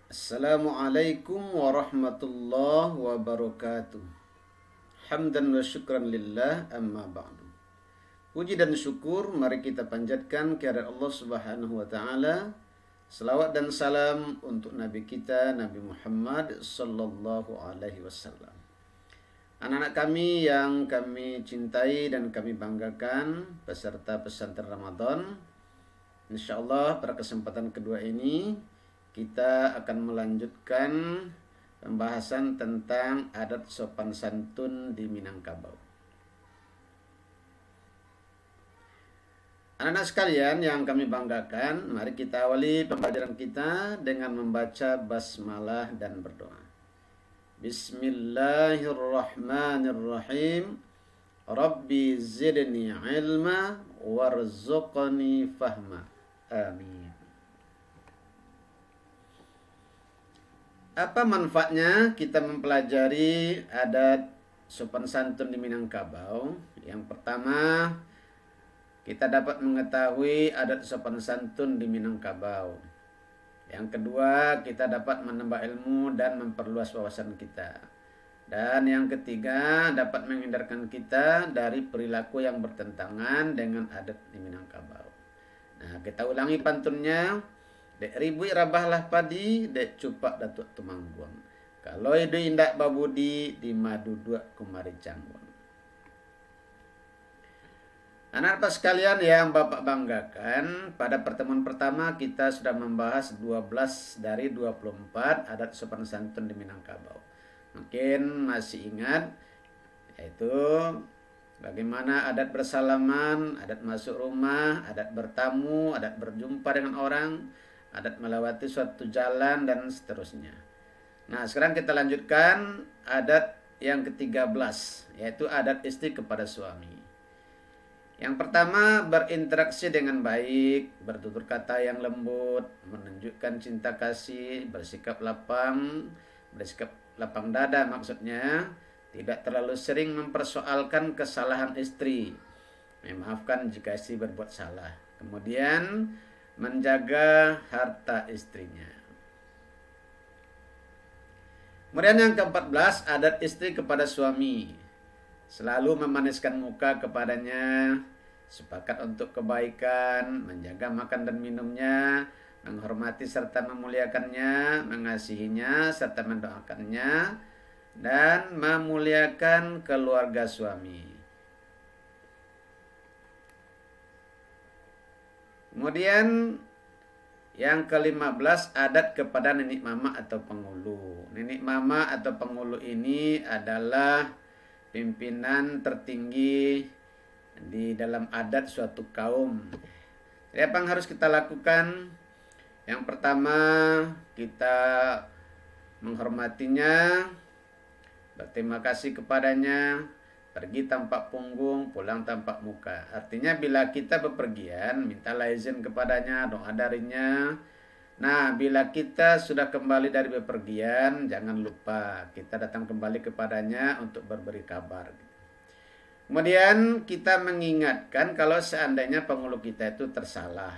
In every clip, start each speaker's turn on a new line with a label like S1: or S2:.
S1: Assalamualaikum warahmatullahi wabarakatuh. Hamdan wa syukran lillah amma ba'du. Puji dan syukur mari kita panjatkan kehadirat Allah Subhanahu wa taala. Selawat dan salam untuk nabi kita Nabi Muhammad sallallahu alaihi wasallam. Anak-anak kami yang kami cintai dan kami banggakan, peserta pesantren Ramadan. Insyaallah pada kesempatan kedua ini kita akan melanjutkan pembahasan tentang adat sopan santun di Minangkabau. Anak-anak sekalian yang kami banggakan, mari kita awali pembelajaran kita dengan membaca basmalah dan berdoa. Bismillahirrahmanirrahim. Rabbi zidni ilma warzuqni fahma. Amin. Apa manfaatnya kita mempelajari adat sopan santun di Minangkabau? Yang pertama, kita dapat mengetahui adat sopan santun di Minangkabau. Yang kedua, kita dapat menambah ilmu dan memperluas wawasan kita. Dan yang ketiga, dapat menghindarkan kita dari perilaku yang bertentangan dengan adat di Minangkabau. Nah, kita ulangi pantunnya. Dek ribui rabahlah padi, dek cupak datuk tumangguang. Kalau itu indak babudi, di madu dua kumari cangguang. Anak-anak sekalian yang Bapak banggakan, pada pertemuan pertama kita sudah membahas 12 dari 24 adat sopan santun di Minangkabau. Mungkin masih ingat, yaitu bagaimana adat bersalaman, adat masuk rumah, adat bertamu, adat berjumpa dengan orang, adat melewati suatu jalan, dan seterusnya. Nah, sekarang kita lanjutkan adat yang ke-13, yaitu adat istri kepada suami. Yang pertama, berinteraksi dengan baik, bertutur kata yang lembut, menunjukkan cinta kasih, bersikap lapang dada maksudnya, tidak terlalu sering mempersoalkan kesalahan istri, memaafkan jika istri berbuat salah. Kemudian, menjaga harta istrinya. Kemudian yang ke-14, adat istri kepada suami. Selalu memaniskan muka kepadanya, sepakat untuk kebaikan, menjaga makan dan minumnya, menghormati serta memuliakannya, mengasihinya serta mendoakannya, dan memuliakan keluarga suami. Kemudian yang ke-15, adat kepada nenek mama atau pengulu. Nenek mama atau pengulu ini adalah pimpinan tertinggi di dalam adat suatu kaum. Jadi apa yang harus kita lakukan? Yang pertama, kita menghormatinya, berterima kasih kepadanya, pergi tanpa punggung, pulang tanpa muka. Artinya bila kita bepergian, mintalah izin kepadanya, doa darinya. Nah, bila kita sudah kembali dari bepergian, jangan lupa kita datang kembali kepadanya untuk berberi kabar. Kemudian kita mengingatkan kalau seandainya pengulu kita itu tersalah.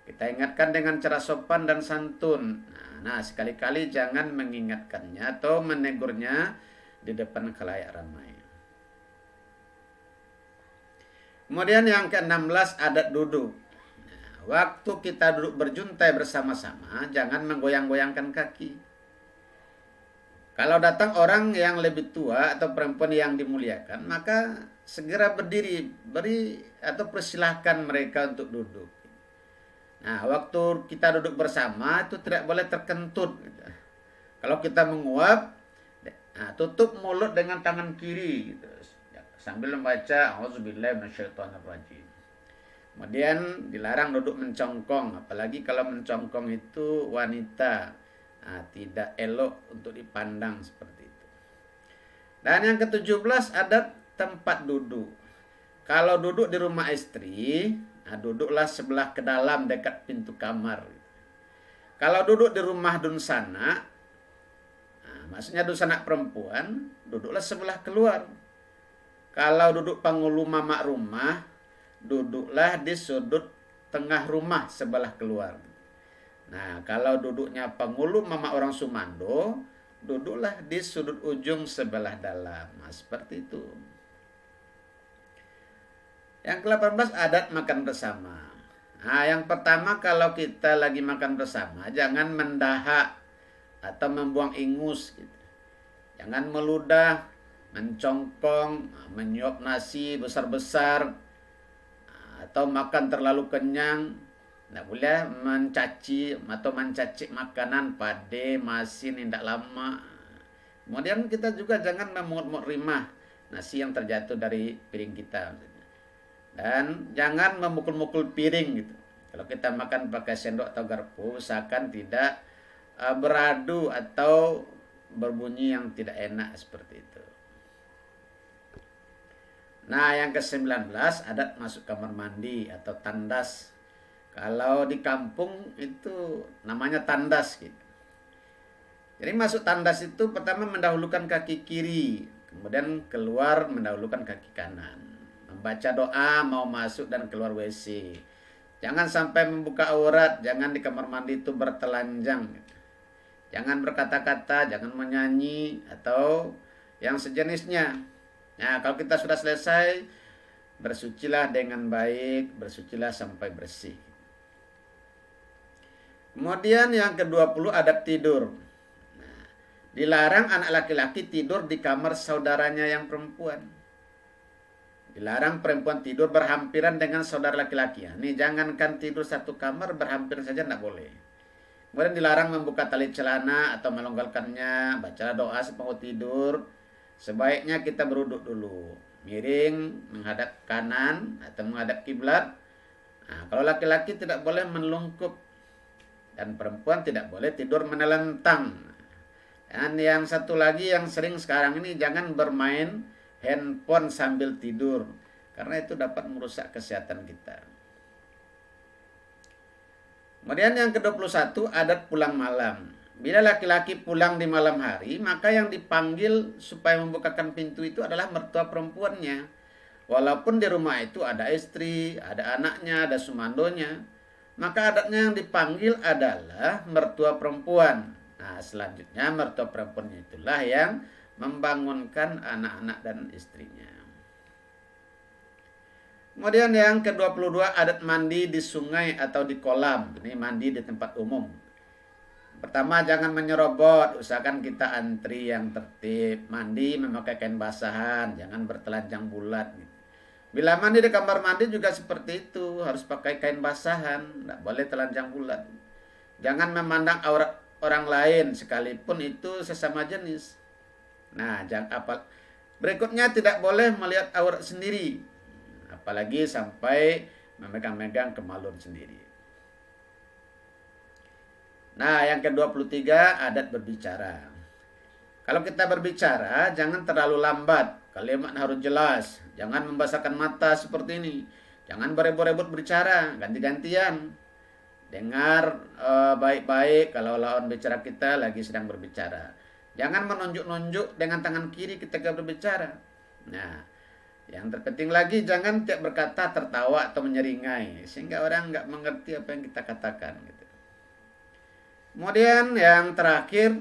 S1: Kita ingatkan dengan cara sopan dan santun. Nah, sekali-kali jangan mengingatkannya atau menegurnya di depan khalayak ramai. Kemudian yang ke-16, adat duduk. Waktu kita duduk berjuntai bersama-sama, jangan menggoyang-goyangkan kaki. Kalau datang orang yang lebih tua atau perempuan yang dimuliakan, maka segera berdiri, beri atau persilahkan mereka untuk duduk. Nah, waktu kita duduk bersama itu tidak boleh terkentut. Kalau kita menguap, nah, tutup mulut dengan tangan kiri, gitu, sambil membaca A'udzubillahi minasyaitonirrajim. Kemudian dilarang duduk mencongkong, apalagi kalau mencongkong itu wanita. Nah, tidak elok untuk dipandang seperti itu. Dan yang ke-17, adat tempat duduk. Kalau duduk di rumah istri, nah, duduklah sebelah ke dalam dekat pintu kamar. Kalau duduk di rumah dunsana, nah, maksudnya dunsana perempuan, duduklah sebelah keluar. Kalau duduk pengulu mamak rumah, duduklah di sudut tengah rumah sebelah keluar. Nah, kalau duduknya Pengulu Mama orang Sumando, duduklah di sudut ujung sebelah dalam. Nah, seperti itu. Yang ke-18 adat makan bersama. Nah, yang pertama kalau kita lagi makan bersama, jangan mendahak atau membuang ingus gitu. Jangan meludah, mencongkong, menyuap nasi besar-besar, atau makan terlalu kenyang. Tidak boleh mencaci atau mencacik makanan pade, masin, tidak lama. Kemudian kita juga jangan memungut-mungut rimah nasi yang terjatuh dari piring kita. Dan jangan memukul-mukul piring gitu. Kalau kita makan pakai sendok atau garpu, usahakan tidak beradu atau berbunyi yang tidak enak seperti itu. Nah, yang ke-19 adat masuk kamar mandi atau tandas. Kalau di kampung itu namanya tandas gitu. Jadi masuk tandas itu pertama mendahulukan kaki kiri, kemudian keluar mendahulukan kaki kanan. Membaca doa mau masuk dan keluar WC. Jangan sampai membuka aurat, jangan di kamar mandi itu bertelanjang. Jangan berkata-kata, jangan menyanyi atau yang sejenisnya. Nah, kalau kita sudah selesai, bersucilah dengan baik, bersucilah sampai bersih. Kemudian yang ke-20 adat tidur. Nah, dilarang anak laki-laki tidur di kamar saudaranya yang perempuan. Dilarang perempuan tidur berhampiran dengan saudara laki-laki. Ini jangankan tidur satu kamar, berhampiran saja tidak boleh. Kemudian dilarang membuka tali celana atau melonggarkannya. Bacalah doa sebelum tidur. Sebaiknya kita beruduk dulu, miring menghadap kanan atau menghadap kiblat. Nah, kalau laki-laki tidak boleh melungkup dan perempuan tidak boleh tidur menelentang. Dan yang satu lagi yang sering sekarang ini, jangan bermain handphone sambil tidur karena itu dapat merusak kesehatan kita. Kemudian yang ke-21 adat pulang malam. Bila laki-laki pulang di malam hari, maka yang dipanggil supaya membukakan pintu itu adalah mertua perempuannya. Walaupun di rumah itu ada istri, ada anaknya, ada sumandonya, maka adatnya yang dipanggil adalah mertua perempuan. Nah, selanjutnya mertua perempuannya itulah yang membangunkan anak-anak dan istrinya. Kemudian yang ke-22 adat mandi di sungai atau di kolam. Ini mandi di tempat umum. Pertama, jangan menyerobot, usahakan kita antri yang tertib. Mandi memakai kain basahan, jangan bertelanjang bulat. Bila mandi di kamar mandi juga seperti itu, harus pakai kain basahan, tidak boleh telanjang bulat. Jangan memandang aurat orang lain, sekalipun itu sesama jenis. Nah, berikutnya tidak boleh melihat aurat sendiri, apalagi sampai memegang-megang kemaluan sendiri. Nah, yang ke-23 adat berbicara. Kalau kita berbicara, jangan terlalu lambat. Kalimat harus jelas. Jangan membasahkan mata seperti ini. Jangan berebut-rebut berbicara, ganti-gantian. Dengar baik-baik kalau lawan bicara kita lagi sedang berbicara. Jangan menunjuk-nunjuk dengan tangan kiri ketika berbicara. Nah, yang terpenting lagi jangan tiap berkata tertawa atau menyeringai sehingga orang nggak mengerti apa yang kita katakan gitu. Kemudian yang terakhir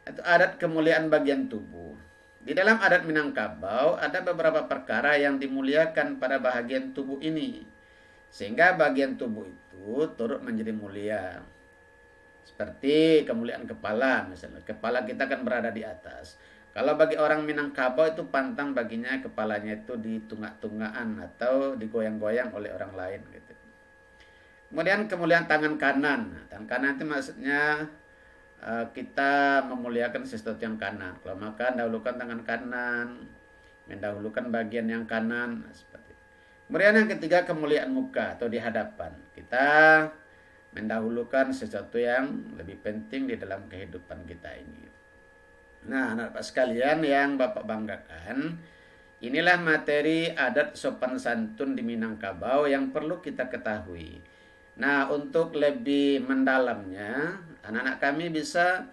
S1: itu adat kemuliaan bagian tubuh. Di dalam adat Minangkabau ada beberapa perkara yang dimuliakan pada bagian tubuh ini. Sehingga bagian tubuh itu turut menjadi mulia. Seperti kemuliaan kepala misalnya. Kepala kita kan berada di atas. Kalau bagi orang Minangkabau itu pantang baginya kepalanya itu ditunggak-tunggaan atau digoyang-goyang oleh orang lain gitu. Kemudian kemuliaan tangan kanan. Tangan kanan itu maksudnya kita memuliakan sesuatu yang kanan. Kalau makan dahulukan tangan kanan, mendahulukan bagian yang kanan, seperti itu. Kemudian yang ketiga kemuliaan muka atau di hadapan. Kita mendahulukan sesuatu yang lebih penting di dalam kehidupan kita ini. Nah, anak-anak sekalian yang Bapak banggakan, inilah materi adat sopan santun di Minangkabau yang perlu kita ketahui. Nah, untuk lebih mendalamnya, anak-anak kami bisa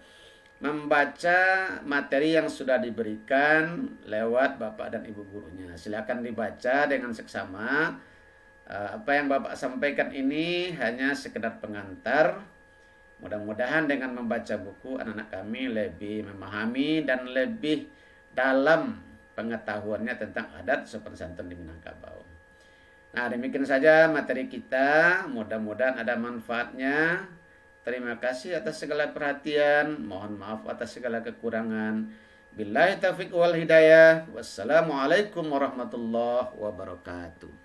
S1: membaca materi yang sudah diberikan lewat Bapak dan Ibu gurunya. Silakan dibaca dengan seksama Apa yang Bapak sampaikan ini hanya sekedar pengantar. Mudah-mudahan dengan membaca buku anak-anak kami lebih memahami dan lebih dalam pengetahuannya tentang adat sopan santun di Minangkabau. Nah, demikian saja materi kita. Mudah-mudahan ada manfaatnya. Terima kasih atas segala perhatian. Mohon maaf atas segala kekurangan. Billahi taufiq wal hidayah. Wassalamualaikum warahmatullahi wabarakatuh.